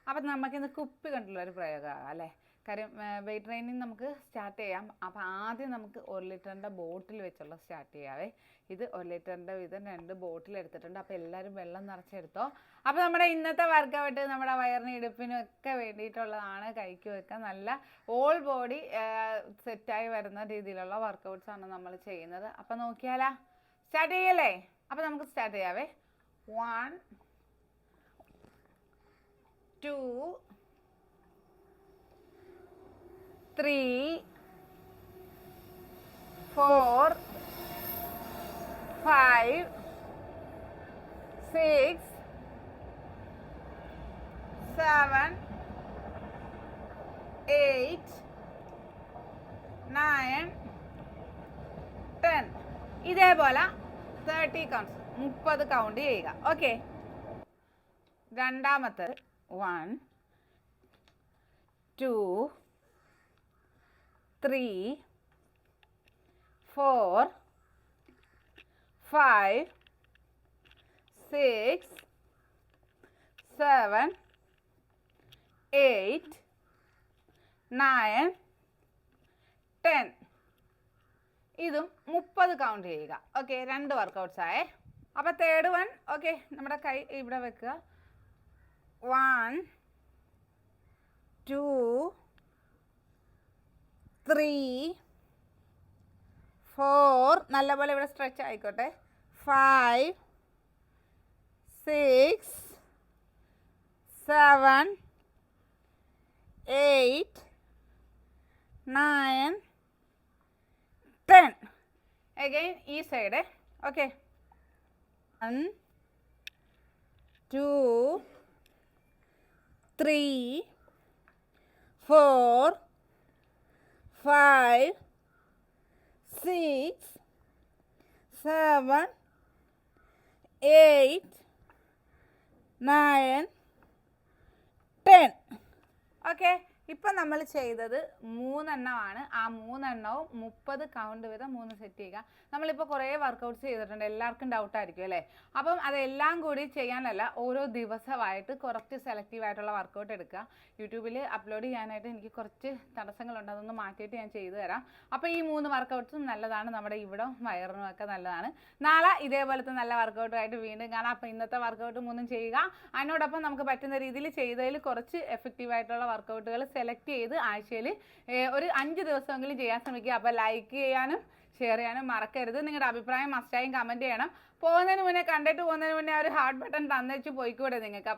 അപ്പം നമുക്കിന്ന് കുപ്പി കണ്ടുള്ള ഒരു പ്രയോഗമാണ് അല്ലേ. കാര്യം വെയിറ്റ് ട്രെയിനിങ് നമുക്ക് സ്റ്റാർട്ട് ചെയ്യാം. അപ്പോൾ ആദ്യം നമുക്ക് 1 ലിറ്ററിൻ്റെ ബോട്ടിൽ വെച്ചുള്ള സ്റ്റാർട്ട് ചെയ്യാവേ. ഇത് 1 ലിറ്ററിൻ്റെ വീതം 2 ബോട്ടിൽ എടുത്തിട്ടുണ്ട്. അപ്പോൾ എല്ലാവരും വെള്ളം നിറച്ചെടുത്തോ. അപ്പോൾ നമ്മുടെ ഇന്നത്തെ വർക്കൗട്ട് നമ്മുടെ വയറിനും ഇടുപ്പിനും ഒക്കെ വേണ്ടിയിട്ടുള്ളതാണ്. കൈക്ക് വെക്കാൻ നല്ല ഓൾ ബോഡി സെറ്റായി വരുന്ന രീതിയിലുള്ള വർക്കൗട്ട്സാണ് നമ്മൾ ചെയ്യുന്നത്. അപ്പോൾ നോക്കിയാലാ, സ്റ്റാർട്ട് ചെയ്യല്ലേ? അപ്പോൾ നമുക്ക് സ്റ്റാർട്ട് ചെയ്യാവേ. 1 2 3 4 5 6 7 8 9 10. ഇതേപോലെ 30 കൗണ്ട്സ് 30 കൗണ്ട് ചെയ്യുക. ഓക്കെ, രണ്ടാമത്തെ 1 2 3 4 5 6 7 8 9 10. ഇതും 30 കൗണ്ട് ചെയ്യുക. ഓക്കെ, 2 വർക്കൗട്ട്സ് ആയേ. അപ്പോൾ തേർഡ് വൺ. ഓക്കെ, നമ്മുടെ കൈ ഇവിടെ വെക്കുക. 1 2 3 4 നല്ലപോലെ ഇവിടെ സ്ട്രെച്ച് ആയിക്കോട്ടെ. 5 6 7 8 9 10. അഗൈൻ ഈ സൈഡ്. ഓക്കെ, 1 2 3 4 5 6 7 8 9 10. ഓക്കെ, ഇപ്പം നമ്മൾ ചെയ്തത് 3 എണ്ണമാണ്. ആ 3 എണ്ണവും 30 കൗണ്ട് വീതം 3 സെറ്റ് ചെയ്യുക. നമ്മളിപ്പോൾ കുറേ വർക്കൗട്ട്സ് ചെയ്തിട്ടുണ്ട്, എല്ലാവർക്കും ഡൗട്ടായിരിക്കും അല്ലേ. അപ്പം അതെല്ലാം കൂടി ചെയ്യാനല്ല, ഓരോ ദിവസമായിട്ട് കുറച്ച് സെലക്റ്റീവായിട്ടുള്ള വർക്കൗട്ട് എടുക്കുക. യൂട്യൂബിൽ അപ്ലോഡ് ചെയ്യാനായിട്ട് എനിക്ക് കുറച്ച് തടസ്സങ്ങളുണ്ട്, അതൊന്ന് മാറ്റിയിട്ട് ഞാൻ ചെയ്തു തരാം. അപ്പോൾ ഈ 3 വർക്കൗട്ട്സും നല്ലതാണ്, നമ്മുടെ ഇവിടെ വയറിനും ഒക്കെ നല്ലതാണ്. നാളെ ഇതേപോലത്തെ നല്ല വർക്കൗട്ടുമായിട്ട് വീണ്ടും കാണാം. അപ്പോൾ ഇന്നത്തെ വർക്കൗട്ട് 3 ചെയ്യുക. അതിനോടൊപ്പം നമുക്ക് പറ്റുന്ന രീതിയിൽ ചെയ്തതിൽ കുറച്ച് എഫക്റ്റീവായിട്ടുള്ള വർക്കൗട്ടുകൾ സെലക്ട് ചെയ്ത് ആഴ്ചയിൽ ഒരു 5 ദിവസമെങ്കിലും ചെയ്യാൻ ശ്രമിക്കുക. അപ്പോൾ ലൈക്ക് ചെയ്യാനും ഷെയർ ചെയ്യാനും മറക്കരുത്. നിങ്ങളുടെ അഭിപ്രായം മസ്റ്റായും കമൻറ്റ് ചെയ്യണം. പോകുന്നതിന് മുന്നേ, കണ്ടിട്ട് പോകുന്നതിന് മുന്നേ ഒരു ഹാർട്ട് ബട്ടൺ തന്നേച്ച് പോയിക്കൂടെ നിങ്ങൾക്ക്?